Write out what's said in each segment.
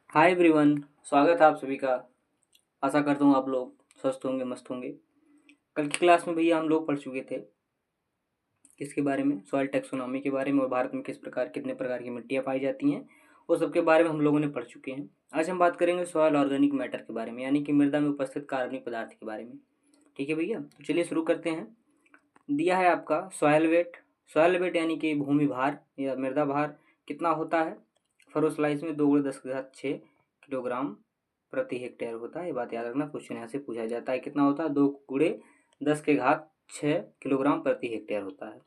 Hi everyone. स्वागत है आप सभी का। आशा करता हूँ आप लोग स्वस्थ होंगे, मस्त होंगे। कल की क्लास में भैया हम लोग पढ़ चुके थे किसके बारे में, सॉइल टैक्सोनॉमी के बारे में, और भारत में कितने प्रकार की मिट्टियाँ पाई जाती हैं वो सब के बारे में हम लोगों ने पढ़ चुके हैं। आज हम बात करेंगे सॉइल ऑर्गेनिक मैटर के बारे में, यानी कि मृदा में उपस्थित कार्बनिक पदार्थ के बारे में। ठीक है भैया, तो चलिए शुरू करते हैं। दिया है आपका सॉइल वेट। सॉइल वेट यानी कि भूमि भार या मृदा भार कितना होता है। फरोस्लाइस में 2 × 10⁻6 किलोग्राम प्रति हेक्टेयर होता है। ये बात याद रखना, क्वेश्चन यहाँ से पूछा जाता है। कितना होता है? 2 × 10⁻6 किलोग्राम प्रति हेक्टेयर होता है।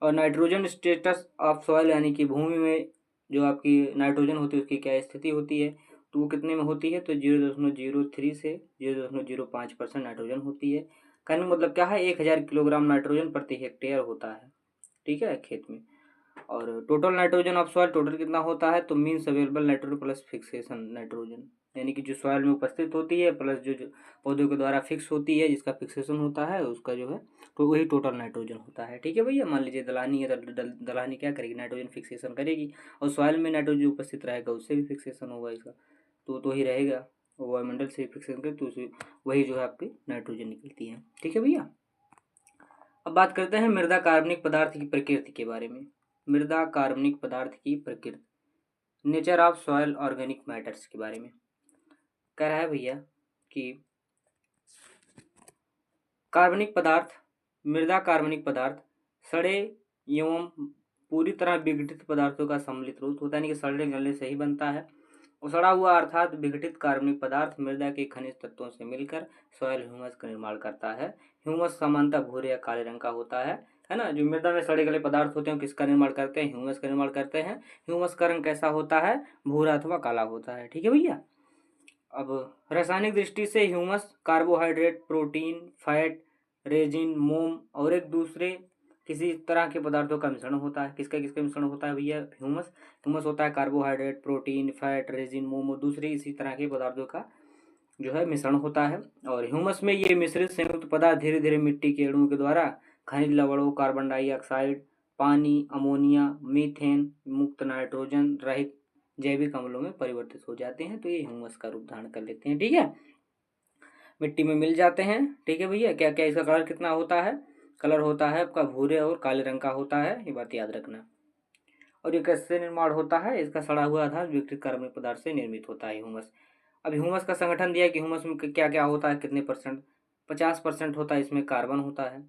और नाइट्रोजन स्टेटस ऑफ सॉइल यानी कि भूमि में जो आपकी नाइट्रोजन होती है उसकी क्या स्थिति होती है, तो वो कितने में होती है? तो 0.03 से 0.05% नाइट्रोजन होती है। कहने का मतलब क्या है? 1000 किलोग्राम नाइट्रोजन प्रति हेक्टेयर होता है, ठीक है, खेत में। और total nitrogen of soil total कितना होता है? तो means available nitrogen plus fixation nitrogen, यानी कि जो सॉइल में उपस्थित होती है प्लस जो पौधों के द्वारा फिक्स होती है, जिसका फिक्सेशन होता है उसका जो है तो वही टोटल नाइट्रोजन होता है। ठीक है भैया, मान लीजिए दलहनी है तो दलहनी क्या करेगी? नाइट्रोजन फिक्सेशन करेगी, और सॉइल में नाइट्रोजन उपस्थित रहेगा उससे भी फिक्सेशन होगा इसका, तो ही रहेगा। और वायुमंडल से फिक्सेशन करे तो उसे वही जो है आपकी नाइट्रोजन निकलती है। ठीक है भैया, अब बात करते हैं मृदा कार्बनिक पदार्थ की प्रकृति के बारे में। मृदा कार्बनिक पदार्थ की प्रकृति, nature of soil organic matters के बारे में कह रहा है भैया कि कार्बनिक पदार्थ, मृदा कार्बनिक पदार्थ सड़े एवं पूरी तरह विघटित पदार्थों का सम्मिलित रूप होता है, यानी कि सड़ने गलने से ही बनता है। और सड़ा हुआ अर्थात विघटित कार्बनिक पदार्थ मृदा के खनिज तत्वों से मिलकर सॉइल ह्यूमस का निर्माण करता है। ह्यूमस सामान्यतः भूरे या काले रंग का होता है ना। जो मृदा में सड़े गले पदार्थ होते हैं किसका निर्माण करते हैं? ह्यूमस का निर्माण करते हैं। ह्यूमस का रंग कैसा होता है? भूरा अथवा काला होता है। ठीक है भैया, अब रासायनिक दृष्टि से humus carbohydrate, protein, fat, resin, मोम और एक दूसरे किसी तरह के पदार्थों का मिश्रण होता है। किसका किसका मिश्रण होता है भैया? ह्यूमस। ह्यूमस होता है कार्बोहाइड्रेट, प्रोटीन, फैट, रेजिन, मोम और दूसरे इसी तरह के पदार्थों का जो है मिश्रण होता है। और ह्यूमस में ये मिश्रित संयुक्त पदार्थ धीरे धीरे मिट्टी के अणुओं के द्वारा खनिज लवणों, कार्बन डाइऑक्साइड, पानी, अमोनिया, मीथेन मुक्त नाइट्रोजन रहित जैविक अम्लों में परिवर्तित हो जाते हैं। तो ये ह्यूमस का रूप धारण कर लेते हैं। ठीक है, मिट्टी में मिल जाते हैं। ठीक है भैया, क्या क्या इसका कलर कितना होता है? कलर होता है आपका भूरे और काले रंग का होता है, ये बात याद रखना। और ये कैसे निर्माण होता है? इसका सड़ा हुआ आधार विघटित कार्बनिक पदार्थ से निर्मित होता है ह्यूमस। अब ह्यूमस का संगठन दिया कि ह्यूमस में क्या क्या होता है, कितने परसेंट? 50% होता है इसमें कार्बन होता है,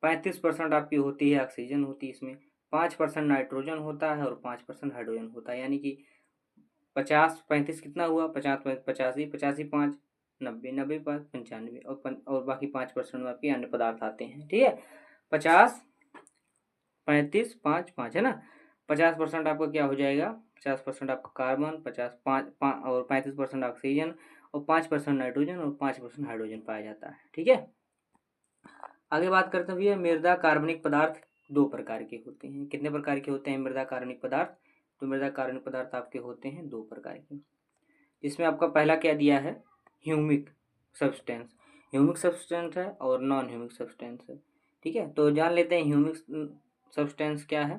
35% आपकी होती है ऑक्सीजन होती है इसमें, 5% नाइट्रोजन होता है और 5% हाइड्रोजन होता है। यानी कि 50 35 कितना हुआ? 50 85, 85 5 90, 90 5 95, और बाकी 5% में आपके अन्य पदार्थ आते हैं। ठीक है, 50 35 5 5 है ना। 50% आपका क्या हो जाएगा? 50% आपका कार्बन, 50 5 और 35% ऑक्सीजन और 5% नाइट्रोजन और 5% हाइड्रोजन पाया जाता है। ठीक है, आगे बात करते हैं भैया मृदा कार्बनिक पदार्थ 2 प्रकार के होते हैं। कितने प्रकार के होते हैं मृदा कार्बनिक पदार्थ? तो मृदा कार्बनिक पदार्थ आपके होते हैं 2 प्रकार के। इसमें आपका पहला क्या दिया है? Humic substance. ह्यूमिक सब्सटेंस है और नॉन ह्यूमिक सब्सटेंस है। ठीक है, तो जान लेते हैं ह्यूमिक सब्सटेंस क्या है।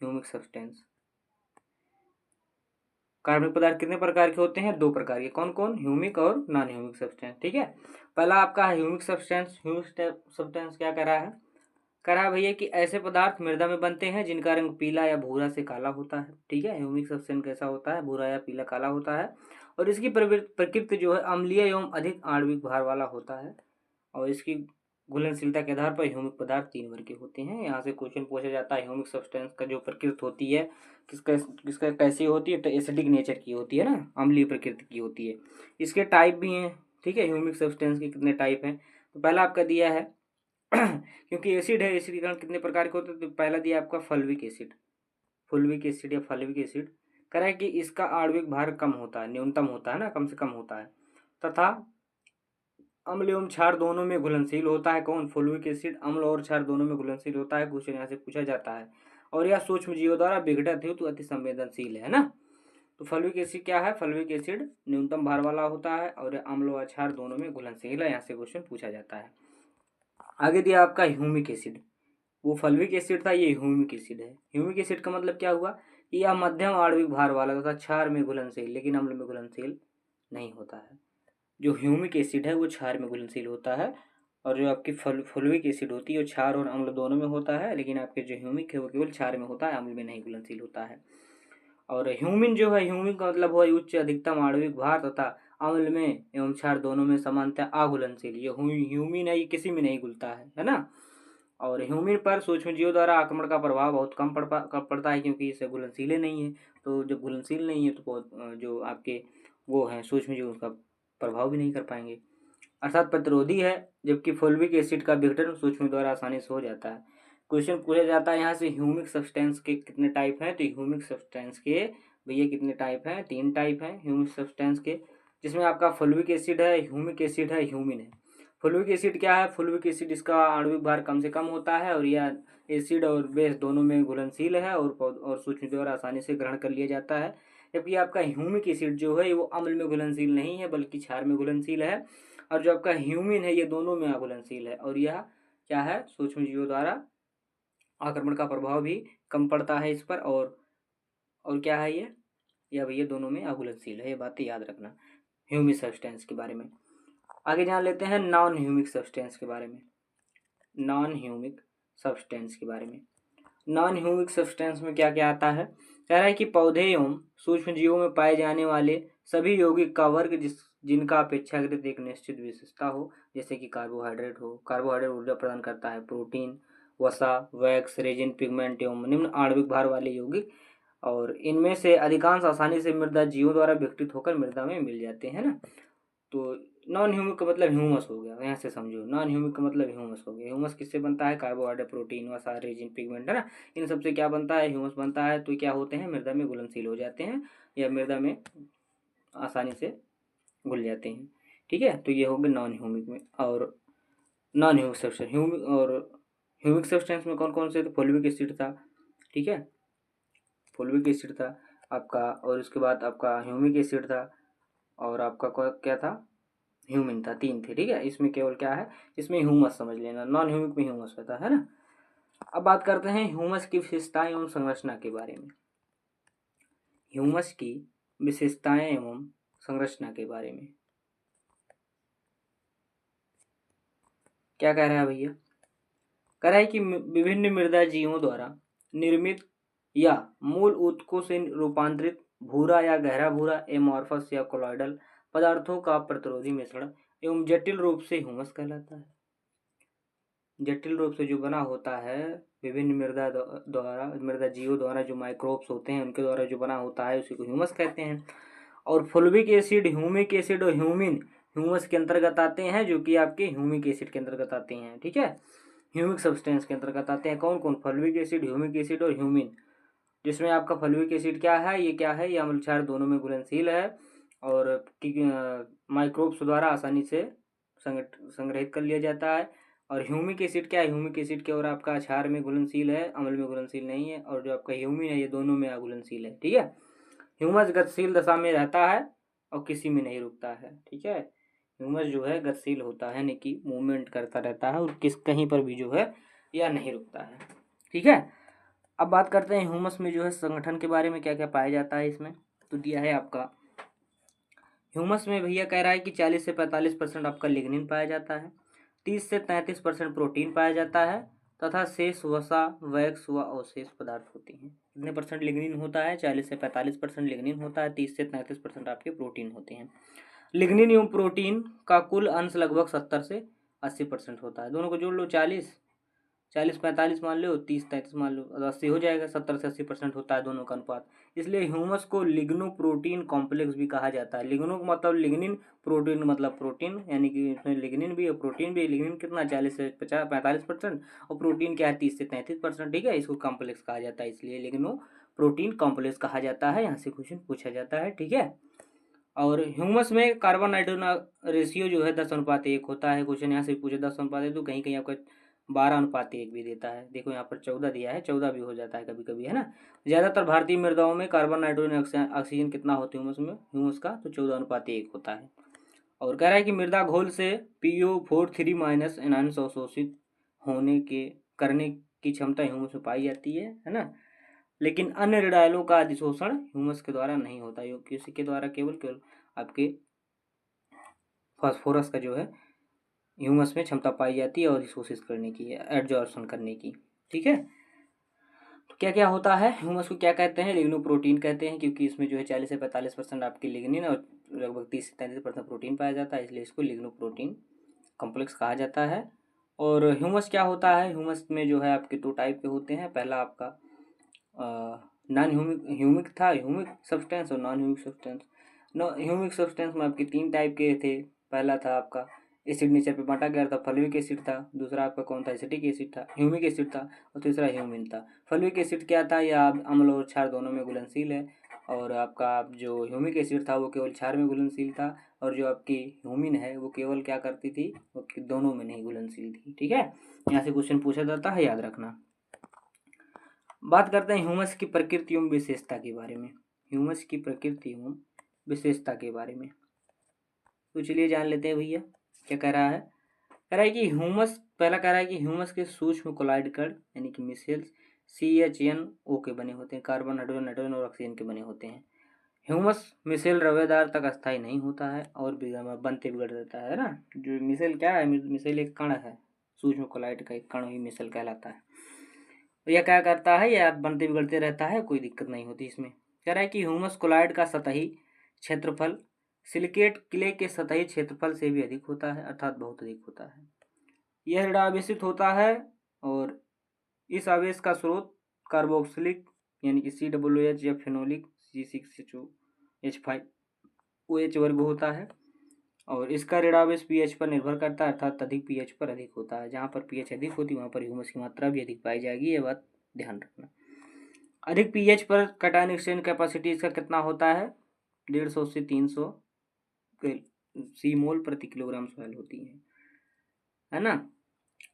ह्यूमिक सब्सटेंस, कार्बनिक पदार्थ कितने प्रकार के होते हैं? 2 प्रकार के। कौन कौन? ह्यूमिक और नॉन ह्यूमिक सब्सटेंस। ठीक है, पहला आपका है ह्यूमिक सब्सटेंस। ह्यूमिक सब्सटेंस क्या कर रहा है? कह रहा है भैया कि ऐसे पदार्थ मृदा में बनते हैं जिनका रंग पीला या भूरा से काला होता है। ठीक है, ह्यूमिक सब्सटेंस कैसा होता है? भूरा या पीला काला होता है। और इसकी प्रकृति जो है अम्लीय एवं अधिक आणविक भार वाला होता है। और इसकी घुलनशीलता के आधार पर ह्यूमिक पदार्थ 3 वर्ग के होते हैं। यहाँ से क्वेश्चन पूछा जाता है ह्यूमिक सब्सटेंस का जो प्रकृति होती है किसका किसका कैसी होती है? तो एसिडिक नेचर की होती है ना, अम्लीय प्रकृति की होती है। इसके टाइप भी हैं। ठीक है, ह्यूमिक सब्सटेंस के कितने टाइप हैं? तो पहला आपका दिया है क्योंकि एसिड है, एसिड के कारण कितने प्रकार के होते हैं? तो पहला दिया आपका फल्विक एसिड। फुल्विक एसिड या फल्विक एसिड कह रहा है कि इसका आणविक भार कम होता है, न्यूनतम होता है ना, कम से कम होता है, तथा अम्ल एवं क्षार दोनों में घुलनशील होता है। कौन? फुल्विक एसिड अम्ल और क्षार दोनों में घुलनशील होता है। क्वेश्चन यहाँ से पूछा जाता है। और यह सूक्ष्म जीवों द्वारा विघटित हेतु अति संवेदनशील है ना। तो फल्विक एसिड क्या है? फल्विक एसिड न्यूनतम भार वाला होता है और अम्ल और क्षार दोनों में घुलनशील है। यहाँ से क्वेश्चन पूछा जाता है। आगे दिया आपका ह्यूमिक एसिड। वो फल्विक एसिड था, ये ह्यूमिक एसिड है। ह्यूमिक एसिड का मतलब क्या हुआ? या मध्यम आणविक भार वाला तथा क्षार में घुलनशील लेकिन अम्ल में घुलनशील नहीं होता है। जो ह्यूमिक एसिड है वो क्षार में घुलनशील होता है, और जो आपकी फुल्विक एसिड होती है वो क्षार और अम्ल दोनों में होता है, लेकिन आपके जो ह्यूमिक है वो केवल क्षार में होता है, अम्ल में नहीं घुलनशील होता है। और ह्यूमिन जो है, ह्यूमिन का मतलब हुआ उच्च अधिकतम आणविक भार तथा अम्ल में एवं क्षार दोनों में समानतः अघुलनशील। ये ह्यूमिन है, ये किसी में नहीं घुलता है ना। और ह्यूमिन पर सूक्ष्मजीवों द्वारा आक्रमण का प्रभाव बहुत कम पड़ता है, क्योंकि इसे घुलनशील नहीं है। तो जब घुलनशील नहीं है तो जो आपके वो हैं सूक्ष्मजीव उसका प्रभाव भी नहीं कर पाएंगे, अर्थात प्रतिरोधी है। जबकि फुल्विक एसिड का विघटन सूक्ष्म द्वारा आसानी से हो जाता है। क्वेश्चन पूछा जाता है यहाँ से ह्यूमिक सब्सटेंस के कितने टाइप हैं, तो ह्यूमिक सब्सटेंस के भैया कितने टाइप हैं, 3 टाइप हैं ह्यूमिक सब्सटेंस के, जिसमें आपका फुल्विक एसिड है, ह्यूमिक एसिड है, ह्यूमिन है। फुल्विक एसिड क्या है? फुल्विक एसिड इसका आणविक भार कम से कम होता है और यह एसिड और बेस दोनों में घुलनशील है और सूक्ष्म द्वारा आसानी से ग्रहण कर लिया जाता है। जबकि आपका ह्यूमिक एसिड जो है वो अम्ल में घुलनशील नहीं है बल्कि क्षार में घुलनशील है, और जो आपका ह्यूमिन है ये दोनों में अघुलनशील है, और यह क्या है? सूक्ष्मजीवों द्वारा आक्रमण का प्रभाव भी कम पड़ता है इस पर, और क्या है ये भैया दोनों में अघुलनशील है। ये बातें याद रखना ह्यूमिक सब्सटेंस के बारे में। आगे जान लेते हैं नॉन ह्यूमिक सब्सटेंस के बारे में। नॉन ह्यूमिक सब्सटेंस के बारे में, नॉन ह्यूमिक सब्सटेंस में क्या क्या आता है? कह रहा है कि पौधे एवं सूक्ष्म जीवों में पाए जाने वाले सभी यौगिक का वर्ग जिनका अपेक्षाकृत एक निश्चित विशेषता हो, जैसे कि कार्बोहाइड्रेट हो। कार्बोहाइड्रेट ऊर्जा प्रदान करता है। प्रोटीन, वसा, वैक्स, रेजिन, पिगमेंट एवं निम्न आणविक भार वाले यौगिक, और इनमें से अधिकांश आसानी से मृदा जीवों द्वारा विघटित होकर मृदा में मिल जाते हैं ना। तो नॉन ह्यूमिक का मतलब ह्यूमस हो गया, यहाँ से समझो। नॉन ह्यूमिक का मतलब ह्यूमस हो गया। ह्यूमस किससे बनता है? कार्बोहाइड्रेट, प्रोटीन, वसा, रेजिन, पिगमेंट, है ना। इन सबसे क्या बनता है? ह्यूमस बनता है। तो क्या होते हैं? मृदा में घुलनशील हो जाते हैं या मृदा में आसानी से घुल जाते हैं। ठीक है, तो ये हो गए नॉन ह्यूमिक में। और non humic substance, humic substance में कौन कौन से? तो फुल्विक एसिड था, ठीक है, फुल्विक एसिड था आपका, और उसके बाद आपका ह्यूमिक एसिड था, और आपका क्या था? ह्यूमिन था। 3 थे, ठीक है। इसमें केवल क्या है? इसमें ह्यूमस समझ लेना, नॉन ह्यूमिक में ह्यूमस होता है ना। अब बात करते हैं ह्यूमस की विशेषताएं एवं संरचना के बारे में। ह्यूमस की विशेषताएं एवं संरचना के बारे में क्या कह रहा है भैया? कह रहा है कि विभिन्न मृदा जीवों द्वारा निर्मित या मूल ऊतकों से रूपांतरित भूरा या गहरा भूरा, एमॉर्फस या कोलॉइडल पदार्थों का प्रतिरोधी मिश्रण एवं जटिल रूप से ह्यूमस कहलाता है। जटिल रूप से जो बना होता है विभिन्न मृदा जीवों द्वारा, जो माइक्रोब्स होते हैं उनके द्वारा जो बना होता है उसी को ह्यूमस कहते हैं। और फुल्विक एसिड, ह्यूमिक एसिड और ह्यूमिन ह्यूमस के अंतर्गत आते हैं, जो कि आपके ह्यूमिक एसिड के अंतर्गत आते हैं। ठीक है, ह्यूमिक सब्सटेंस के अंतर्गत आते हैं। कौन कौन? फुल्विक एसिड, ह्यूमिक एसिड और ह्यूमिन। जिसमें आपका फुल्विक एसिड क्या है? ये क्या है? ये अम्ल क्षार दोनों में घुलनशील है और माइक्रोब्स द्वारा आसानी से संग्रहित कर लिया जाता है। और ह्यूमिक एसिड क्या है? ह्यूमिक एसिड के और आपका क्षार में घुलनशील है, अम्ल में घुलनशील नहीं है। और जो आपका ह्यूमिन है ये दोनों में अघुलनशील है। ठीक है, ह्यूमस गतिशील दशा में रहता है और किसी में नहीं रुकता है। ठीक है, ह्यूमस जो है गतिशील होता है, यानी कि मूवमेंट करता रहता है और कहीं पर भी जो है या नहीं रुकता है। ठीक है, अब बात करते हैं ह्यूमस में जो है संगठन के बारे में, क्या क्या पाया जाता है इसमें। तो दिया है आपका ह्यूमस में भैया कह रहा है कि 40 से 45% आपका लिग्निन पाया जाता है, 30 से 33% प्रोटीन पाया जाता है तथा शेष वसा, वैक्स व अवशेष पदार्थ होते हैं। कितने परसेंट लिग्निन होता है? 40 से 45% लिग्निन होता है, 30 से 33% आपके प्रोटीन होते हैं। लिग्निन एवं प्रोटीन का कुल अंश लगभग 70 से 80% होता है। दोनों को जोड़ लो, 40 45 मान लो, 30 33 मान लो, 80 हो जाएगा। 70 से 80% होता है दोनों का अनुपात। इसलिए ह्यूमस को लिग्नो प्रोटीन कॉम्प्लेक्स भी कहा जाता है। लिग्नो का मतलब लिग्निन, प्रोटीन मतलब प्रोटीन, यानी कि इसमें लिग्निन भी और प्रोटीन भी। लिग्निन कितना? 40 से 45% और प्रोटीन क्या है? 30 से 33%। ठीक है, इसको कॉम्प्लेक्स कहा जाता है, इसलिए लिग्नो प्रोटीन कॉम्प्लेक्स कहा जाता है। यहाँ से क्वेश्चन पूछा जाता है। ठीक है, और ह्यूमस में कार्बन नाइट्रोजन रेशियो जो है 10:1 होता है। क्वेश्चन यहाँ से पूछे 10:1, तो कहीं कहीं आपका 12:1 भी देता है। देखो यहाँ पर 14 दिया है, 14 भी हो जाता है कभी कभी, है ना। ज़्यादातर भारतीय मृदाओं में कार्बन नाइट्रोजन ऑक्सीजन कितना होता है ह्यूमस का? तो 14:1 होता है। और कह रहा है कि मृदा घोल से PO43 माइनस एनायंस अवशोषित होने के करने की क्षमता ह्यूमस में पाई जाती है ना। लेकिन अन्य रेडायलों का अधिशोषण ह्यूमस के द्वारा नहीं होता, क्योंकि इसके द्वारा केवल आपके फास्फोरस का जो है ह्यूमस में क्षमता पाई जाती है और अधिशोषित करने की, एडजॉर्प्शन करने की। ठीक है, तो क्या क्या होता है ह्यूमस को, क्या कहते हैं, लिग्नोप्रोटीन कहते हैं, क्योंकि इसमें जो है 40 से 45% आपकी लिग्निन और लगभग 30 से 33% प्रोटीन पाया जाता है, इसलिए इसको लिग्नोप्रोटीन कॉम्प्लेक्स कहा जाता है। और ह्यूमस क्या होता है, ह्यूमस में जो है आपके 2 टाइप के होते हैं। पहला आपका नॉन ह्यूमिक था, ह्यूमिक सब्सटेंस और non humic substance. Humic substance में आपके 3 टाइप के थे। पहला था आपका एसिड नेचर पे बांटा गया था, फल्विक एसिड था। दूसरा आपका कौन था, एसिटिक एसिड था, ह्यूमिक एसिड था। और तीसरा ह्यूमिन था। फल्विक एसिड क्या था, यह अम्ल और क्षार दोनों में घुलनशील है। और आपका जो ह्यूमिक एसिड था वो केवल क्षार में घुलनशील था। और जो आपकी ह्यूमिन है वो केवल क्या करती थी, वो दोनों में नहीं घुलनशील थी। ठीक है, यहाँ से क्वेश्चन पूछा जाता है, याद रखना। बात करते हैं ह्यूमस की प्रकृति एवं विशेषता के बारे में। ह्यूमस की प्रकृति एवं विशेषता के बारे में तो चलिए जान लेते हैं भैया, क्या कह रहा है। कह रहा है कि ह्यूमस, पहला कह रहा है कि ह्यूमस के सूक्ष्म कोलाइड कण यानी कि मिसेल्स CHNO के बने होते हैं, कार्बन, हाइड्रोजन, नाइट्रोजन और ऑक्सीजन के बने होते हैं। ह्यूमस मिसेल रवेदार तक अस्थायी नहीं होता है और बनते बिगड़ जाता है ना। जो मिसेल क्या है, मिसेल एक कण है, सूक्ष्म कोलाइड का एक कण ही मिसेल कहलाता है। यह क्या करता है, यह बनते बिगड़ते रहता है, कोई दिक्कत नहीं होती इसमें। कह रहा है कि ह्यूमस कोलाइड का सतही क्षेत्रफल सिलिकेट क्ले के सतही क्षेत्रफल से भी अधिक होता है, अर्थात बहुत अधिक होता है। यह ऋणावेशित होता है और इस आवेश का स्रोत कार्बोक्सिलिक यानी कि COOH या फेनोलिक C6H5OH वर्ग होता है। और इसका ऋणावेश pH पर निर्भर करता है, अर्थात अधिक pH पर अधिक होता है। जहाँ पर pH अधिक होती है वहाँ पर ह्यूमस की मात्रा भी अधिक पाई जाएगी, ये बात ध्यान रखना। अधिक pH पर कैटायन एक्सचेंज कैपेसिटी इसका कितना होता है, 150 से 300 C मोल प्रति किलोग्राम सॉइल होती है ना।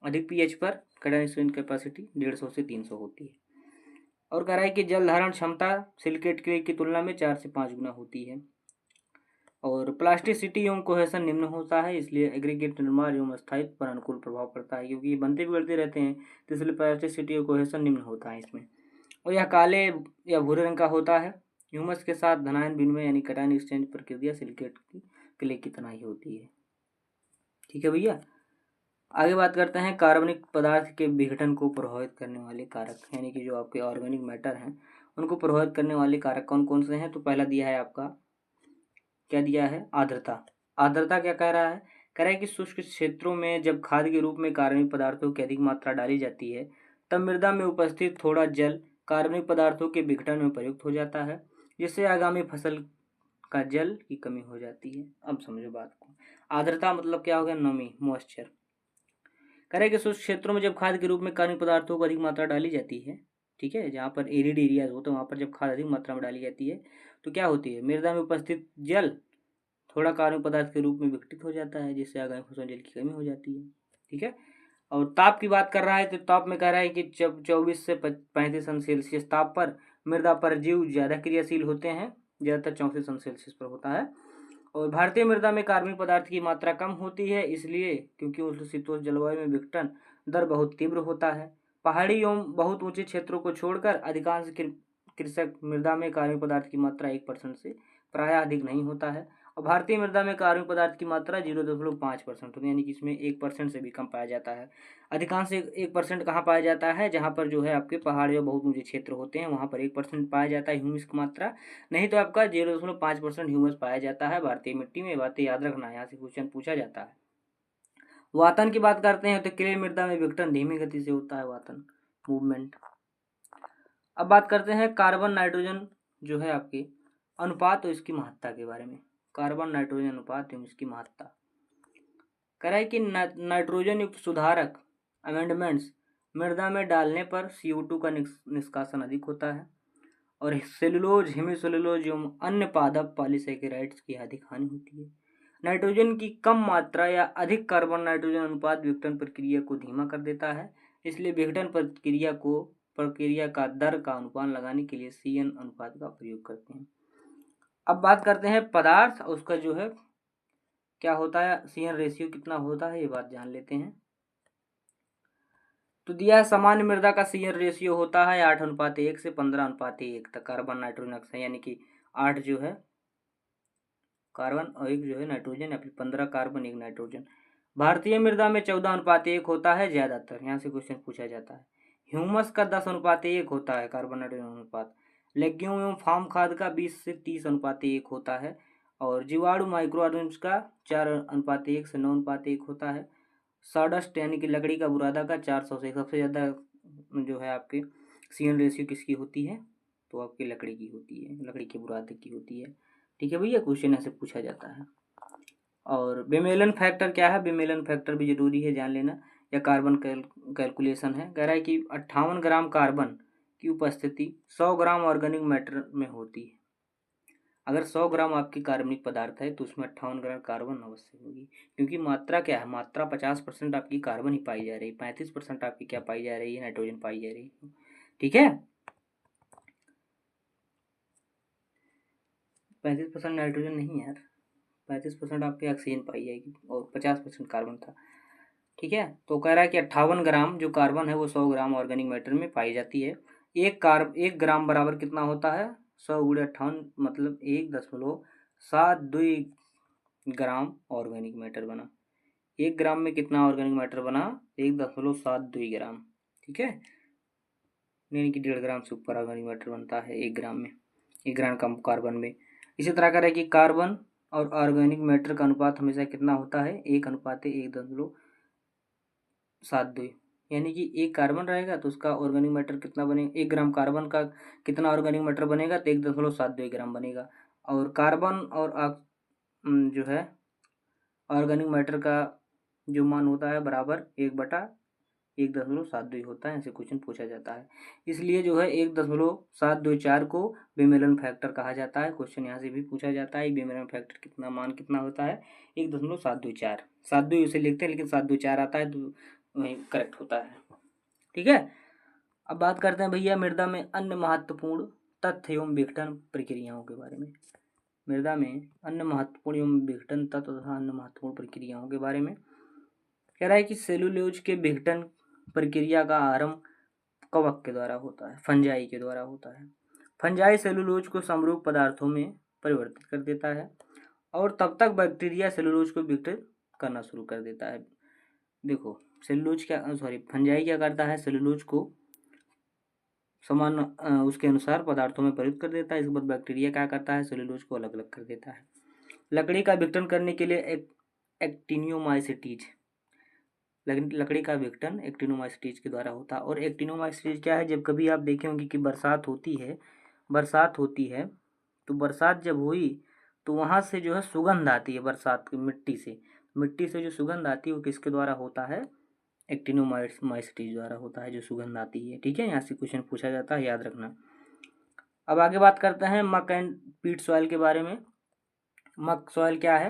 अधिक pH पर कैटायन एक्सचेंज कैपेसिटी 150 से 300 होती है। और कह रहा है कि जल धारण क्षमता सिलिकेट क्ले की तुलना में 4 से 5 गुना होती है। और प्लास्टिसिटी एवं कोहेशन निम्न होता है, इसलिए एग्रीगेट निर्माण एवं स्थायित्व पर अनुकूल प्रभाव पड़ता है, क्योंकि ये बनते बिगड़ते रहते हैं, तो इसलिए प्लास्टिसिटी और कोहेशन निम्न होता है इसमें। और यह काले या भूरे रंग का होता है। ह्यूमस के साथ धनायन विनिमय यानी कैटायन एक्सचेंज प्रक्रिया सिलिकेट की क्ले की तरह ही होती है। ठीक है भैया, आगे बात करते हैं कार्बनिक पदार्थ के विघटन को प्रभावित करने वाले कारक, यानी कि जो आपके ऑर्गेनिक मैटर हैं उनको प्रभावित करने वाले कारक कौन कौन से हैं। तो पहला दिया है आपका, क्या दिया है, आर्द्रता। आर्द्रता क्या कह रहा है, कह रहा है कि शुष्क क्षेत्रों में जब खाद के रूप में कार्बनिक पदार्थों की अधिक मात्रा डाली जाती है तब मृदा में उपस्थित थोड़ा जल कार्बनिक पदार्थों के विघटन में प्रयुक्त हो जाता है, जिससे आगामी फसल का जल की कमी हो जाती है। अब समझो बात को, आर्द्रता मतलब क्या हो गया, नमी, मॉइस्चर। कह रहे हैं कि शुष्क क्षेत्रों में जब खाद के रूप में कार्बनिक पदार्थों को अधिक मात्रा डाली जाती है, ठीक है, जहाँ पर एरिड एरियाज होते हैं वहाँ पर जब खाद अधिक मात्रा में डाली जाती है तो क्या होती है, मृदा में उपस्थित जल थोड़ा कार्बनिक पदार्थ के रूप में विघटित हो जाता है, जिससे आगामी फसल जल की कमी हो जाती है। ठीक है, और ताप की बात कर रहा है तो ताप में कह रहा है कि जब 24 से 35 अंश सेल्सियस ताप पर मृदा पर जीव ज़्यादा क्रियाशील होते हैं, ज़्यादातर 34 अंश सेल्सियस पर होता है। और भारतीय मृदा में कार्बनिक पदार्थ की मात्रा कम होती है, इसलिए क्योंकि उष्णशीतोष्ण जलवायु में विघटन दर बहुत तीव्र होता है। पहाड़ी एवं बहुत ऊंचे क्षेत्रों को छोड़कर अधिकांश कृषक मृदा में कार्बनिक पदार्थ की मात्रा 1% से प्रायः अधिक नहीं होता है। और भारतीय मृदा में कार्बनिक पदार्थ की मात्रा 0.5% होती है, यानी कि इसमें 1% से भी कम पाया जाता है। अधिकांश 1% कहाँ पाया जाता है, जहाँ पर जो है आपके पहाड़ या बहुत ऊंचे क्षेत्र होते हैं वहाँ पर 1% पाया जाता है ह्यूमस की मात्रा, नहीं तो आपका 0.5% ह्यूमस पाया जाता है भारतीय मिट्टी में। बातें याद रखना, यहाँ से क्वेश्चन पूछा जाता है। वातन की बात करते हैं तो क्ले मृदा में विघटन धीमी गति से होता है, वातन मूवमेंट। अब बात करते हैं कार्बन नाइट्रोजन जो है आपके अनुपात और इसकी महत्ता के बारे में। कार्बन नाइट्रोजन अनुपात एवं इसकी महत्ता, कह रहा है कि नाइट्रोजन युक्त सुधारक अमेंडमेंट्स मृदा में डालने पर CO2 का निष्कासन अधिक होता है और सेलुलोज, हेमीसेलुलोज एवं अन्य पादप पॉलीसेकेराइड्स की अधिक हानि होती है। नाइट्रोजन की कम मात्रा या अधिक कार्बन नाइट्रोजन अनुपात विघटन प्रक्रिया को धीमा कर देता है, इसलिए विघटन प्रक्रिया का दर का अनुमान लगाने के लिए CN अनुपात का प्रयोग करते हैं। अब बात करते हैं पदार्थ, उसका जो है क्या होता है, CN रेशियो कितना होता है, ये बात जान लेते हैं। तो दिया है सामान्य मृदा का सीएन रेशियो होता है 8:1 से 15:1 तक। कार्बन नाइट्रोजन ऑक्साइड यानी कि 8 जो है कार्बन और 1 जो है नाइट्रोजन, या फिर 15 कार्बन 1 नाइट्रोजन। भारतीय मृदा में 14:1 होता है ज़्यादातर, यहाँ से क्वेश्चन पूछा जाता है। ह्यूमस का 10:1 होता है कार्बन नाइट्रोजन अनुपात। लेग्यूम एवं फार्म खाद का 20 से 30:1 होता है। और जीवाणु माइक्रो ऑर्गेनिम्स का 4:1 से 9:1 होता है। सॉडस्ट यानी कि लकड़ी का बुरादा का 400 से। सबसे ज़्यादा जो है आपके सीएन रेशियो किसकी होती है, तो आपकी लकड़ी की होती है, लकड़ी के बुरादे की होती है। ठीक है भैया, क्वेश्चन ऐसे पूछा जाता है। और बेमेलन फैक्टर क्या है, बेमेलन फैक्टर भी जरूरी है जान लेना, या कार्बन कैलकुलेशन है। कह रहा है कि 58 ग्राम कार्बन की उपस्थिति 100 ग्राम ऑर्गेनिक मैटर में होती है। अगर 100 ग्राम आपकी कार्बनिक पदार्थ है तो उसमें 58 ग्राम कार्बन अवश्य होगी, क्योंकि मात्रा क्या है, मात्रा 50% आपकी कार्बन ही पाई जा रही है, 35% आपकी क्या पाई जा रही है, नाइट्रोजन पाई जा रही है। ठीक है, 35% नाइट्रोजन नहीं यार, 35% आपकी ऑक्सीजन पाई जाएगी और 50% कार्बन था। ठीक है, तो कह रहा है कि 58 ग्राम जो कार्बन है वो 100 ग्राम ऑर्गेनिक मैटर में पाई जाती है। एक ग्राम बराबर कितना होता है, 100 × 58 मतलब 1.72 ग्राम ऑर्गेनिक मैटर बना। 1 ग्राम में कितना ऑर्गेनिक मैटर बना, 1.72 ग्राम। ठीक है, यानी कि 1.5 ग्राम से ऊपर ऑर्गेनिक मैटर बनता है 1 ग्राम में, 1 ग्राम कम कार्बन में। इसी तरह करें कि कार्बन और ऑर्गेनिक मैटर का अनुपात हमेशा कितना होता है, 1:1.72, यानी कि 1 कार्बन रहेगा तो उसका ऑर्गेनिक मैटर कितना बनेगा, 1 ग्राम कार्बन का कितना ऑर्गेनिक मैटर बनेगा, तो 1.72 ग्राम बनेगा। और कार्बन और जो है ऑर्गेनिक मैटर का जो मान होता है बराबर 1/1.72 होता है, ऐसे क्वेश्चन पूछा जाता है। इसलिए जो है 1.724 को बेमेलन फैक्टर कहा जाता है। क्वेश्चन यहाँ से भी पूछा जाता है बेमेलन फैक्टर कितना मान कितना होता है, 1.724। 7 उसे लिखते हैं लेकिन 724 आता है तो वही करेक्ट होता है। ठीक है, अब बात करते हैं भैया मृदा में अन्य महत्वपूर्ण तथ्य एवं विघटन प्रक्रियाओं के बारे में। मृदा में अन्य महत्वपूर्ण एवं विघटन तत्व तथा अन्य महत्वपूर्ण प्रक्रियाओं के बारे में कह रहा है कि सेलुलोज के विघटन प्रक्रिया का आरंभ कवक के द्वारा होता है, फंजाई के द्वारा होता है। फंजाई सेलुलोज को समरूप पदार्थों में परिवर्तित कर देता है और तब तक बैक्टीरिया सेलुलोज को विघटित करना शुरू कर देता है। देखो फंजाई क्या करता है, सेलुलोज को समान उसके अनुसार पदार्थों में परिवर्तित कर देता है। इसके बाद बैक्टीरिया क्या करता है, सेलुलोज को अलग अलग कर देता है। लकड़ी का विघटन करने के लिए एक्टिनोमाइसीटीज, लकड़ी का विघटन एक्टिनोमाइसीटीज के द्वारा होता है। और एक्टिनोमाइसीटीज क्या है, जब कभी आप देखे होंगे कि बरसात होती है तो बरसात जब हुई तो वहाँ से जो है सुगंध आती है, बरसात की मिट्टी से जो सुगंध आती है वो किसके द्वारा होता है, एक्टिनोमाइसीटीज द्वारा होता है जो सुगंध आती है। ठीक है, यहाँ से क्वेश्चन पूछा जाता है, याद रखना। अब आगे बात करते हैं मक एंड पीट सॉइल के बारे में। मक सॉइल क्या है,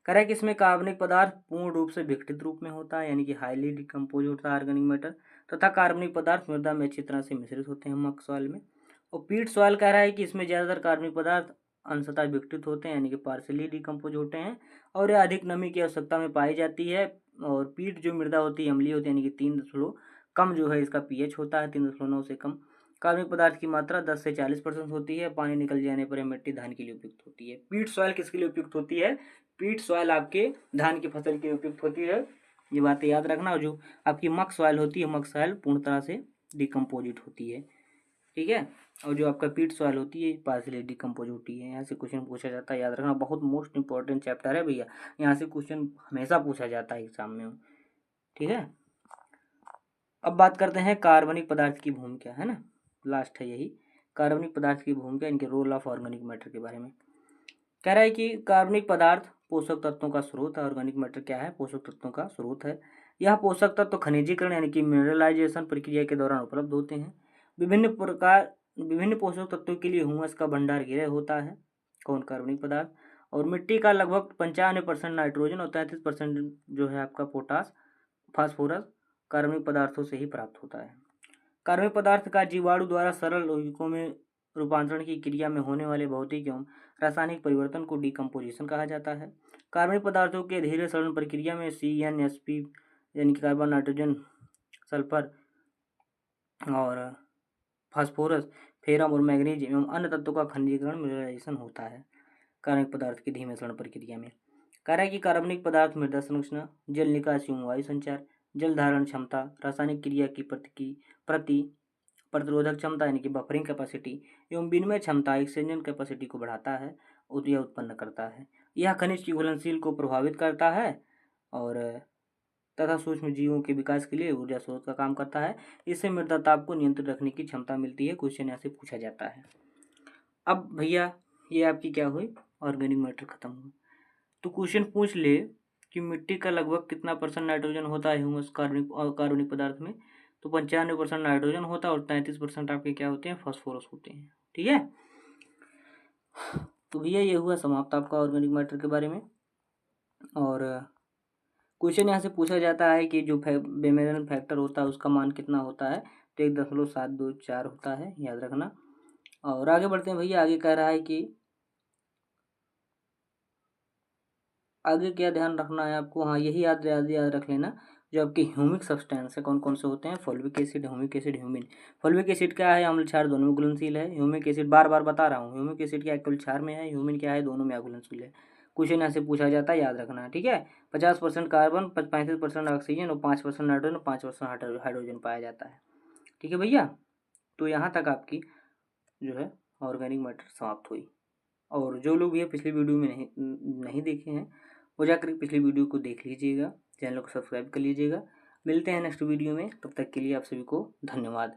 कह रहा है कि इसमें कार्बनिक पदार्थ पूर्ण रूप से विघटित रूप में होता है, यानी कि हाईली डिकम्पोज होता है ऑर्गेनिक मैटर, तथा कार्बनिक पदार्थ मृदा में अच्छी तरह से मिश्रित होते हैं मक सॉइल में। और पीट सॉइल कह रहा है कि इसमें ज़्यादातर कार्बनिक पदार्थ अंशतः विघटित होते हैं, यानी कि पार्सली डिकम्पोज होते हैं, और यह अधिक नमी की आवश्यकता में पाई जाती है। और पीट जो मृदा होती है अम्लीय होती है, यानी कि 3 कम जो है इसका पीएच होता है, 3.9 से कम। कार्बनिक पदार्थ की मात्रा 10 से 40% होती है। पानी निकल जाने पर यह मिट्टी धान के लिए उपयुक्त होती है। पीट सॉइल किसके लिए उपयुक्त होती है, पीट सॉइल आपके धान की फसल के लिए उपयुक्त होती है, ये बातें याद रखना। और जो आपकी मक सॉइल होती है, मक सॉइल पूर्ण तरह से डिकम्पोजिट होती है। ठीक है, और जो आपका पीट सॉइल होती है पार्सली डिकम्पोज होती है। यहाँ से क्वेश्चन पूछा जाता है, याद रखना, बहुत मोस्ट इंपॉर्टेंट चैप्टर है भैया, यहाँ से क्वेश्चन हमेशा पूछा जाता है एग्जाम में। ठीक है, अब बात करते हैं कार्बनिक पदार्थ की भूमिका, है ना, लास्ट है यही, कार्बनिक पदार्थ की भूमिका, इनके रोल ऑफ ऑर्गेनिक मैटर के बारे में। कह रहा है कि कार्बनिक पदार्थ पोषक तत्वों का स्रोत है, ऑर्गेनिक मैटर क्या है, पोषक तत्वों का स्रोत है। यह पोषक तत्व खनिजीकरण यानी कि मिनरलाइजेशन प्रक्रिया के दौरान उपलब्ध होते हैं। विभिन्न पोषक तत्वों के लिए ह्यूमस का भंडार गृह होता है, कौन, कार्बनिक पदार्थ। और मिट्टी का लगभग 95% नाइट्रोजन और 33% जो है आपका फास्फोरस कार्बनिक पदार्थों से ही प्राप्त होता है। कार्बनिक पदार्थ का जीवाणु द्वारा सरल यौगिकों में रूपांतरण की क्रिया में होने वाले भौतिक एवं रासायनिक परिवर्तन को डिकम्पोजिशन कहा जाता है। कार्बनिक पदार्थों के धीरे सड़न प्रक्रिया में CnSP यानी कि कार्बन नाइट्रोजन सल्फर और फास्फोरस, फेरम और मैग्नीज एवं अन्य तत्वों का खनिजीकरण मिनरलाइजेशन होता है कार्बनिक पदार्थ की धीमे सड़न प्रक्रिया में। कार्य की कार्बनिक पदार्थ मृदा संरचना, जल निकास एवं वायु संचार, जल धारण क्षमता, रासायनिक क्रिया की प्रति प्रतिरोधक क्षमता यानी कि बफरिंग कैपेसिटी एवं विनिमय क्षमता एक्सचेंजन कैपेसिटी को बढ़ाता है और यह उत्पन्न करता है। यह खनिज की घुलनशील को प्रभावित करता है और तथा सूक्ष्म जीवों के विकास के लिए ऊर्जा स्रोत का काम करता है। इससे मृदा ताप को नियंत्रित रखने की क्षमता मिलती है। क्वेश्चन यहाँ से पूछा जाता है। अब भैया ये आपकी क्या हुई, ऑर्गेनिक मैटर खत्म हुआ। तो क्वेश्चन पूछ ले कि मिट्टी का लगभग कितना % नाइट्रोजन होता है ह्यूमस कार्बनिक पदार्थ में, तो 95% नाइट्रोजन होता है और 33% आपके क्या होते हैं, फास्फोरस होते हैं। ठीक है, तो भैया ये हुआ समाप्त आपका ऑर्गेनिक मैटर के बारे में। और क्वेश्चन यहाँ से पूछा जाता है कि जो बेमेलन फैक्टर होता है उसका मान कितना होता है, तो 1.724 होता है, याद रखना। और आगे बढ़ते हैं भैया, आगे कह रहा है कि आगे क्या ध्यान रखना है आपको, हाँ यही याद रख लेना जो आपके ह्यूमिक सब्सटेंस है कौन कौन से होते हैं, फॉल्विक एसिड, ह्यूमिक एसिड, ह्यूमिन। फॉल्विक एसिड क्या है, अम्ल क्षार दोनों में घुलनशील है। ह्यूमिक एसिड बार बार बता रहा हूँ, ह्यूमिक एसिड क्या केवल क्षार में है, ह्यूमिन क्या है दोनों में घुलनशील है। क्वेश्चन यहाँ से पूछा जाता है, याद रखना। ठीक है, 50% कार्बन, 35% ऑक्सीजन और 5% नाइट्रोजन, 5% हाइड्रोजन पाया जाता है। ठीक है भैया, तो यहाँ तक आपकी जो है ऑर्गेनिक मैटर समाप्त हुई। और जो लोग भी पिछली वीडियो में नहीं देखे हैं वो जाकर पिछली वीडियो को देख लीजिएगा, चैनल को सब्सक्राइब कर लीजिएगा। मिलते हैं नेक्स्ट वीडियो में, तब तक के लिए आप सभी को धन्यवाद।